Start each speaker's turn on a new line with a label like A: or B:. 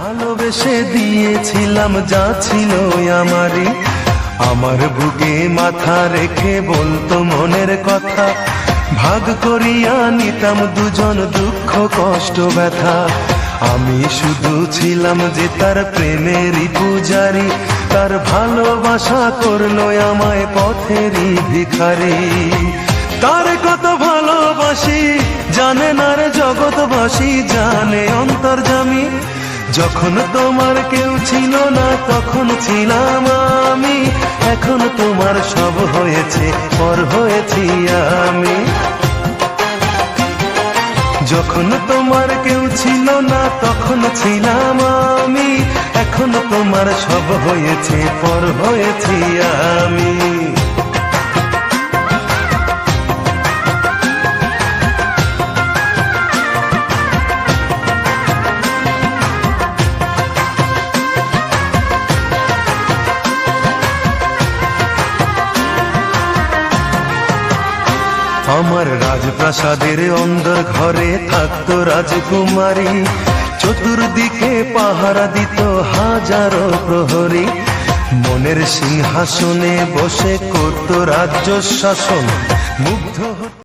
A: ভালোবেসে দিয়েছিলাম যা ছিল আমারই, আমার বুকে মাথা রেখে বলতো মনের কথা, ভাগ করিয়া নিতাম দুজন দুঃখ কষ্ট ব্যথা। আমি শুধু ছিলাম যে তার প্রেমেরই পূজারি, তার ভালোবাসা করলো আমায় পথেরই ভিখারি। তার কত ভালোবাসি জানে না রে জগৎবাসী, জানে অন্তর্যামী। যখন তোমার কেউ ছিল না তখন ছিলাম আমি, এখন তোমার সব হয়েছে পর হয়েছি আমি। যখন তোমার কেউ ছিল না তখন ছিলাম আমি, এখন তোমার সব হয়েছে পর হয়েছি আমি। আমার রাজপ্রাসাদের অন্দর ঘরে থাকতো রাজকুমারী, চতুর্দিকে পাহারা দিত হাজারো প্রহরী। মনের সিংহাসনে বসে করত রাজ্য শাসন, মুগ্ধ